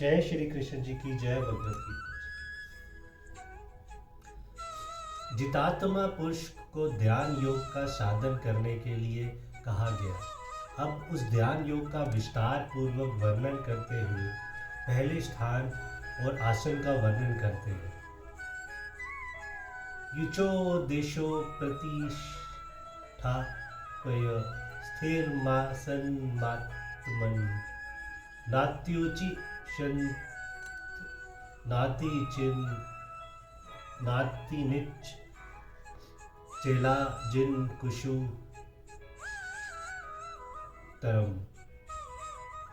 जय श्री कृष्ण जी की जय। भगवत गीता। जितात्मा पुरुष को ध्यान योग का साधन करने के लिए कहा गया। अब उस ध्यान योग का विस्तार पूर्वक वर्णन करते हुए पहले स्थान और आसन का वर्णन करते हैं। युचो देशो प्रतिष्ठा स्थिर मासन मात्मन नात्युचि नाति चिन नाति निच चेला जिन कुशु तरम।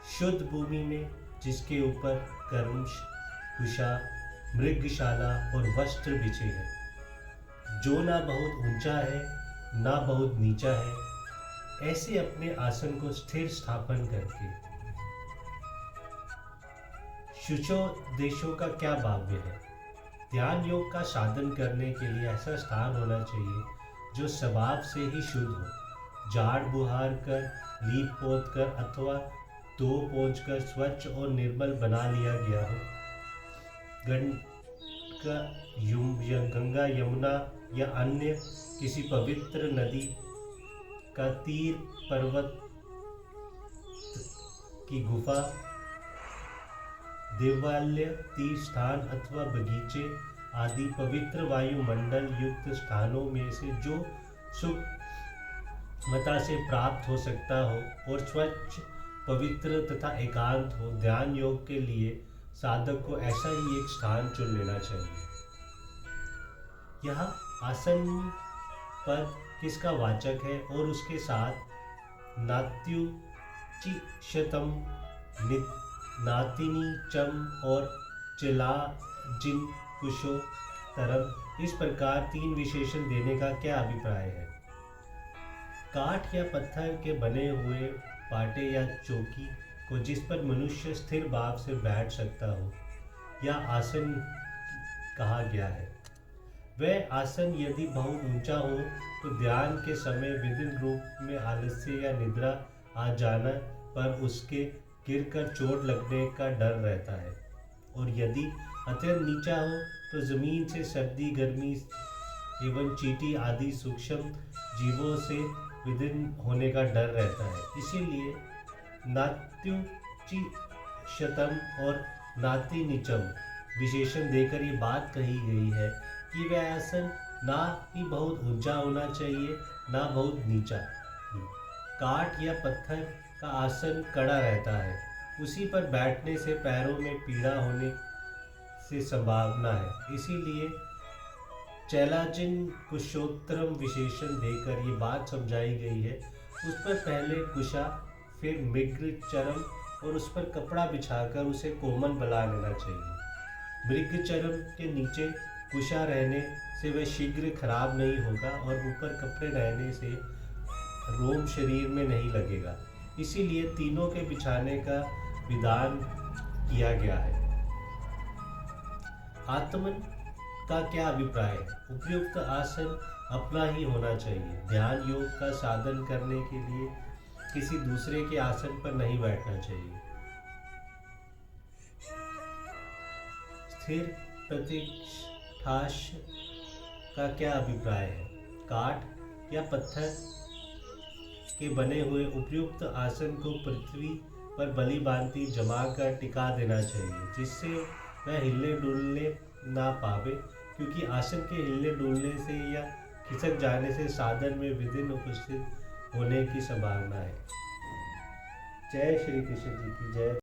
शुद्ध भूमि में जिसके ऊपर कर्मश कुशा मृगशाला और वस्त्र बिछे हैं, जो ना बहुत ऊंचा है ना बहुत नीचा है, ऐसे अपने आसन को स्थिर स्थापन करके। शुचो देशों का क्या भाव्य है। ध्यान योग का साधन करने के लिए ऐसा स्थान होना चाहिए जो स्वभाव से ही शुद्ध हो। झाड़ बुहार कर, लीप पोत कर अथवा धो पोंछ कर स्वच्छ और निर्मल बना लिया गया हो। गंगा यमुना या अन्य किसी पवित्र नदी का तीर, पर्वत की गुफा, देवालय, तीर्थ स्थान अथवा बगीचे आदि पवित्र वायुमंडल युक्त स्थानों में से जो सुगमता से प्राप्त हो सकता हो और स्वच्छ, पवित्र तथा एकांत हो। ध्यान योग के लिए साधक को ऐसा ही एक स्थान चुन लेना चाहिए। यह आसन पद किसका वाचक है और उसके साथ नात्युचिशतम, नातिनी चम और चिला जिन कुशो तरम, इस प्रकार तीन विशेषण देने का क्या अभिप्राय है। काठ या पत्थर के बने हुए पाटे या चौकी को जिस पर मनुष्य स्थिर भाव से बैठ सकता हो, या आसन कहा गया है। वह आसन यदि बहुत ऊंचा हो तो ध्यान के समय विभिन्न रूप में आलस्य या निद्रा आ जाना पर उसके गिरकर चोट लगने का डर रहता है, और यदि अत्यंत नीचा हो तो जमीन से सर्दी, गर्मी एवं चींटी आदि सूक्ष्म जीवों से विदीर्ण होने का डर रहता है। इसीलिए नात्युचिशतम और नातिनिचम विशेषण देकर ये बात कही गई है कि वह आसन ना ही बहुत ऊंचा होना चाहिए ना बहुत नीचा। काठ या पत्थर का आसन कड़ा रहता है, उसी पर बैठने से पैरों में पीड़ा होने से संभावना है। इसीलिए चैलाजिन कुशोत्तरम विशेषण देकर ये बात समझाई गई है। उस पर पहले कुशा, फिर मृग चरम और उस पर कपड़ा बिछाकर उसे कोमल बना लेना चाहिए। मृग चरम के नीचे कुशा रहने से वह शीघ्र खराब नहीं होगा और ऊपर कपड़े रहने से रोम शरीर में नहीं लगेगा। इसीलिए तीनों के बिछाने का विधान किया गया है। आत्मन का क्या अभिप्राय है। उपयुक्त आसन अपना ही होना चाहिए। ध्यान योग का साधन करने के लिए किसी दूसरे के आसन पर नहीं बैठना चाहिए। स्थिर प्रतिष्ठाश का क्या अभिप्राय है। काठ या पत्थर के बने हुए उपयुक्त आसन को पृथ्वी पर बलि भांति जमा कर टिका देना चाहिए, जिससे वह हिलने डुलने ना पावे, क्योंकि आसन के हिलने डुलने से या खिसक जाने से साधन में विघ्न उपस्थित होने की संभावना है। जय श्री कृष्ण जी की जय।